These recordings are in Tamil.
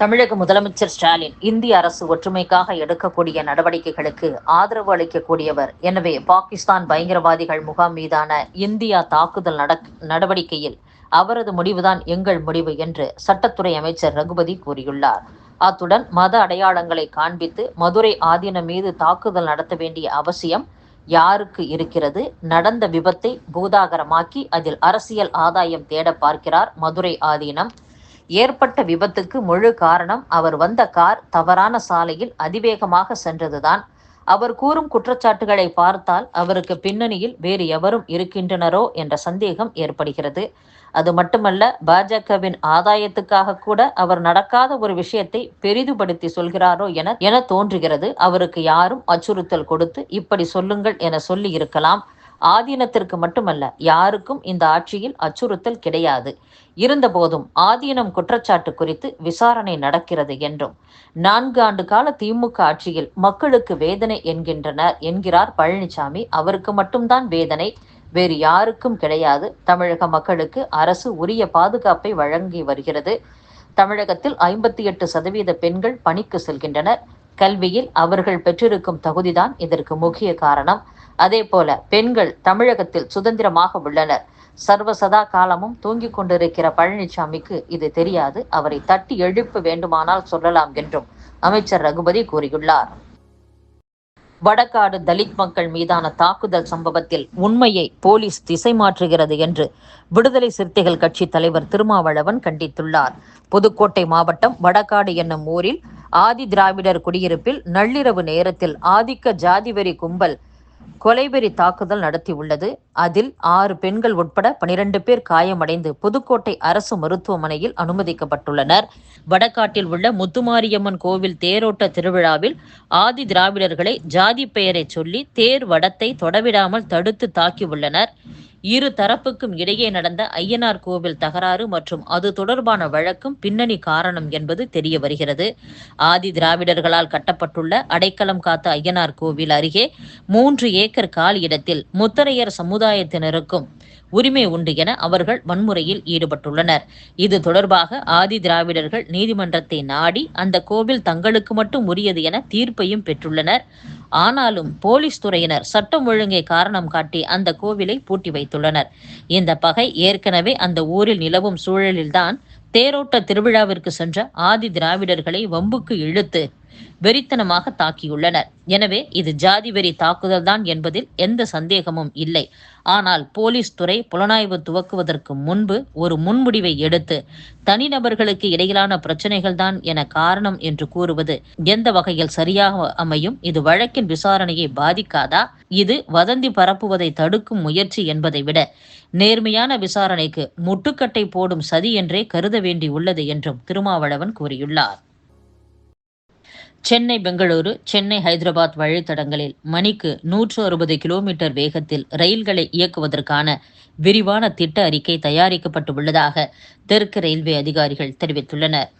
தமிழக முதலமைச்சர் ஸ்டாலின் இந்திய அரசு ஒற்றுமைக்காக எடுக்கக்கூடிய நடவடிக்கைகளுக்கு ஆதரவு அளிக்கக்கூடியவர். எனவே பாகிஸ்தான் பயங்கரவாதிகள் முகாம் மீதான இந்தியா தாக்குதல் நடவடிக்கையில் அவரது முடிவுதான் எங்கள் முடிவு என்று சட்டத்துறை அமைச்சர் ரகுபதி கூறியுள்ளார். அத்துடன் மத அடையாளங்களை காண்பித்து மதுரை ஆதீனம் மீது தாக்குதல் நடத்த வேண்டிய அவசியம் யாருக்கு இருக்கிறது? நடந்த விபத்தை பூதாகரமாக்கி அதில் அரசியல் ஆதாயம் தேட பார்க்கிறார் மதுரை ஆதீனம். ஏற்பட்ட விபத்துக்கு முழு காரணம் அவர் வந்த கார் தவறான சாலையில் அதிவேகமாக சென்றதுதான். அவர் கூறும் குற்றச்சாட்டுகளை பார்த்தால் அவருக்கு பின்னணியில் வேறு எவரும் இருக்கின்றனரோ என்ற சந்தேகம் ஏற்படுகிறது. அது மட்டுமல்ல, பாஜகவின் ஆதாயத்துக்காக கூட அவர் நடக்காத ஒரு விஷயத்தை பெரிதுபடுத்தி சொல்கிறாரோ என தோன்றுகிறது. அவருக்கு யாரும் அச்சுறுத்தல் கொடுத்து இப்படி சொல்லுங்கள் என சொல்லி இருக்கலாம். ஆதீனத்திற்கு மட்டுமல்ல, யாருக்கும் இந்த ஆட்சியில் அச்சுறுத்தல் கிடையாது. இருந்தபோதும் ஆதீனம் குற்றச்சாட்டு குறித்து விசாரணை நடக்கிறது என்றும் 4 ஆண்டு கால திமுக ஆட்சியில் மக்களுக்கு வேதனை என்கிறார் பழனிசாமி. அவருக்கு மட்டும்தான் வேதனை, வேறு யாருக்கும் கிடையாது. தமிழக மக்களுக்கு அரசு உரிய பாதுகாப்பை வழங்கி வருகிறது. தமிழகத்தில் 58% பெண்கள் பணிக்கு செல்கின்றனர். கல்வியில் அவர்கள் பெற்றிருக்கும் தகுதிதான் இதற்கு முக்கிய காரணம். அதே போல பெண்கள் தமிழகத்தில் சுதந்திரமாக உள்ளனர். சர்வசதா காலமும் தூங்கிக் கொண்டிருக்கிற பழனிசாமிக்கு இது தெரியாது. அவரை தட்டி எழுப்ப வேண்டுமானால் சொல்லலாம் என்றும் அமைச்சர் ரகுபதி கூறியுள்ளார். வடகாடு தலித் மக்கள் மீதான தாக்குதல் சம்பவத்தில் உண்மையை போலீஸ் திசை மாற்றுகிறது என்று விடுதலை சிறுத்தைகள் கட்சி தலைவர் திருமாவளவன் கண்டித்துள்ளார். புதுக்கோட்டை மாவட்டம் வடகாடு என்னும் ஊரில் ஆதி திராவிடர் குடியிருப்பில் நள்ளிரவு நேரத்தில் ஆதிக்க ஜாதிவெறி கும்பல் கொலைவெறி தாக்குதல் நடத்தியுள்ளது. அதில் 6 பெண்கள் உட்பட 12 பேர் காயமடைந்து புதுக்கோட்டை அரசு மருத்துவமனையில் அனுமதிக்கப்பட்டுள்ளனர். வடகாட்டில் உள்ள முத்துமாரியம்மன் கோவில் தேரோட்ட திருவிழாவில் ஆதி திராவிடர்களை ஜாதி பெயரை சொல்லி தேர் வடத்தை தொடவிடாமல் தடுத்து தாக்கியுள்ளனர். இரு தரப்புக்கும் இடையே நடந்த ஐயனார் கோவில் தகராறு மற்றும் அது தொடர்பான வழக்கும் பின்னணி காரணம் என்பது தெரிய வருகிறது. ஆதி திராவிடர்களால் கட்டப்பட்டுள்ள அடைக்கலம் காத்த ஐயனார் கோவில் அருகே 3 ஏக்கர் காலி இடத்தில் முத்தரையர் சமுதாயத்தினருக்கும் உரிமை உண்டு என அவர்கள் வன்முறையில் ஈடுபட்டுள்ளனர். இது தொடர்பாக ஆதி திராவிடர்கள் நீதிமன்றத்தை நாடி அந்த கோவில் தங்களுக்கு மட்டும் உரியது என தீர்ப்பையும் பெற்றுள்ளனர். ஆனாலும் போலீஸ் துறையினர் சட்டம் ஒழுங்கை காரணம் காட்டி அந்த கோவிலை பூட்டி வைத்துள்ளனர். இந்த பகை ஏற்கனவே அந்த ஊரில் நிலவும் சூழலில்தான் தேரோட்ட திருவிழாவிற்கு சென்ற ஆதி திராவிடர்களை வம்புக்கு இழுத்து வெறித்தனமாக தாக்கியுள்ளனர். எனவே இது ஜாதி வெறி தாக்குதல் தான் என்பதில் எந்த சந்தேகமும் இல்லை. ஆனால் போலீஸ் துறை புலனாய்வு துவக்குவதற்கு முன்பு ஒரு முன்முடிவை எடுத்து தனிநபர்களுக்கு இடையிலான பிரச்சனைகள் தான் என காரணம் என்று கூறுவது எந்த வகையில் சரியாக அமையும்? இது வழக்கின் விசாரணையை பாதிக்காதா? இது வதந்தி பரப்புவதை தடுக்கும் முயற்சி என்பதை விட நேர்மையான விசாரணைக்கு முட்டுக்கட்டை போடும் சதி என்றே கருத வேண்டியுள்ளது என்றும் திருமாவளவன் கூறியுள்ளார். சென்னை பெங்களூரு, சென்னை ஹைதராபாத் வழித்தடங்களில் மணிக்கு 160 கிலோமீட்டர் வேகத்தில் ரயில்களை இயக்குவதற்கான விரிவான திட்ட அறிக்கை தயாரிக்கப்பட்டு உள்ளதாக தெற்கு ரயில்வே அதிகாரிகள் தெரிவித்துள்ளனர்.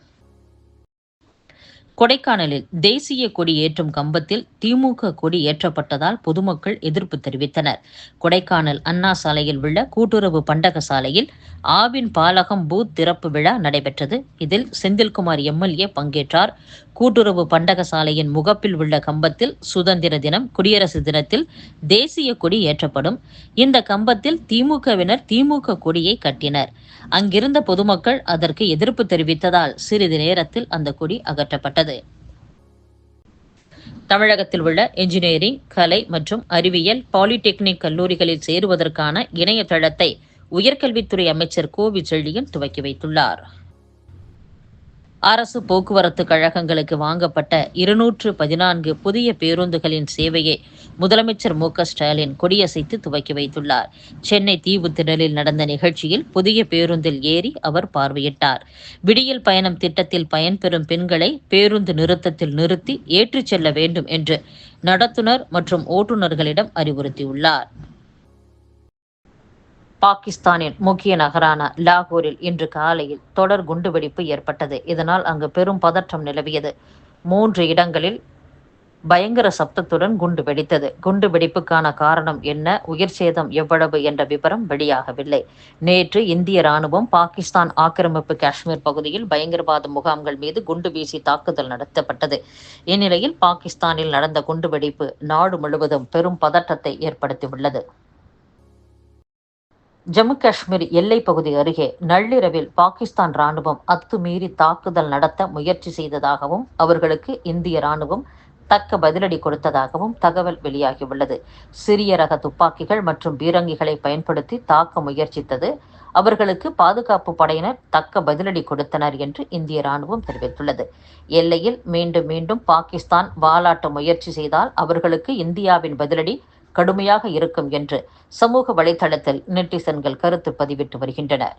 கொடைக்கானலில் தேசிய கொடி ஏற்றும் கம்பத்தில் திமுக கொடி ஏற்றப்பட்டதால் பொதுமக்கள் எதிர்ப்பு தெரிவித்தனர். கொடைக்கானல் அண்ணா சாலையில் உள்ள கூட்டுறவு பண்டக சாலையில் ஆவின் பாலகம் பூத் திறப்பு விழா நடைபெற்றது. இதில் செந்தில்குமார் எம்எல்ஏ பங்கேற்றார். கூட்டுறவு பண்டக சாலையின் முகப்பில் உள்ள கம்பத்தில் சுதந்திர தினம், குடியரசு தினத்தில் தேசிய கொடி ஏற்றப்படும். இந்த கம்பத்தில் திமுகவினர் திமுக கொடியை கட்டினர். அங்கிருந்த பொதுமக்கள் அதற்கு எதிர்ப்பு தெரிவித்ததால் சிறிது நேரத்தில் அந்த கொடி அகற்றப்பட்டது. தமிழகத்தில் உள்ள என்ஜினியரிங், கலை மற்றும் அறிவியல், பாலிடெக்னிக் கல்லூரிகளில் சேருவதற்கான இணையதளத்தை உயர்கல்வித்துறை அமைச்சர் கோவிச்செழியன் துவக்கி வைத்துள்ளார். அரசு போக்குவரத்து கழகங்களுக்கு வாங்கப்பட்ட 214 புதிய பேருந்துகளின் சேவையை முதலமைச்சர் மு.க.ஸ்டாலின் கொடியசைத்து துவக்கி வைத்துள்ளார். சென்னை தீவுத்திடலில் நடந்த நிகழ்ச்சியில் புதிய பேருந்தில் ஏறி அவர் பார்வையிட்டார். விடியல் பயணம் திட்டத்தில் பயன்பெறும் பெண்களை பேருந்து நிறுத்தத்தில் நிறுத்தி ஏற்றிச் செல்ல வேண்டும் என்று நடத்துனர் மற்றும் ஓட்டுநர்களிடம் அறிவுறுத்தியுள்ளார். பாகிஸ்தானின் முக்கிய நகரான லாகூரில் இன்று காலையில் தொடர் குண்டுவெடிப்பு ஏற்பட்டது. இதனால் அங்கு பெரும் பதற்றம் நிலவியது. 3 இடங்களில் பயங்கர சப்தத்துடன் குண்டு வெடித்தது. குண்டு வெடிப்புக்கான காரணம் என்ன, உயிர் சேதம் எவ்வளவு என்ற விவரம் வெளியாகவில்லை. நேற்று இந்திய ராணுவம் பாகிஸ்தான் ஆக்கிரமிப்பு காஷ்மீர் பகுதியில் பயங்கரவாத முகாம்கள் மீது குண்டு வீசி தாக்குதல் நடத்தப்பட்டது. இந்நிலையில் பாகிஸ்தானில் நடந்த குண்டுவெடிப்பு நாடு முழுவதும் பெரும் பதற்றத்தை ஏற்படுத்தியுள்ளது. ஜம்மு காஷ்மீர் எல்லைப் பகுதி அருகே நள்ளிரவில் பாகிஸ்தான் ராணுவம் அத்துமீறி தாக்குதல் நடத்த முயற்சி செய்ததாகவும் அவர்களுக்கு இந்திய ராணுவம் தக்க பதிலடி கொடுத்ததாகவும் தகவல் வெளியாகியுள்ளது. சிறிய ரக துப்பாக்கிகள் மற்றும் பீரங்கிகளை பயன்படுத்தி தாக்க முயற்சித்தது. அவர்களுக்கு பாதுகாப்பு படையினர் தக்க பதிலடி கொடுத்தனர் என்று இந்திய ராணுவம் தெரிவித்துள்ளது. எல்லையில் மீண்டும் மீண்டும் பாகிஸ்தான் வாலாட்ட முயற்சி செய்தால் அவர்களுக்கு இந்தியாவின் பதிலடி கடுமையாக இருக்கும் என்று சமூக வலைதளத்தில் நெட்டிசன்கள் கருத்து பதிவிட்டு வருகின்றனர்.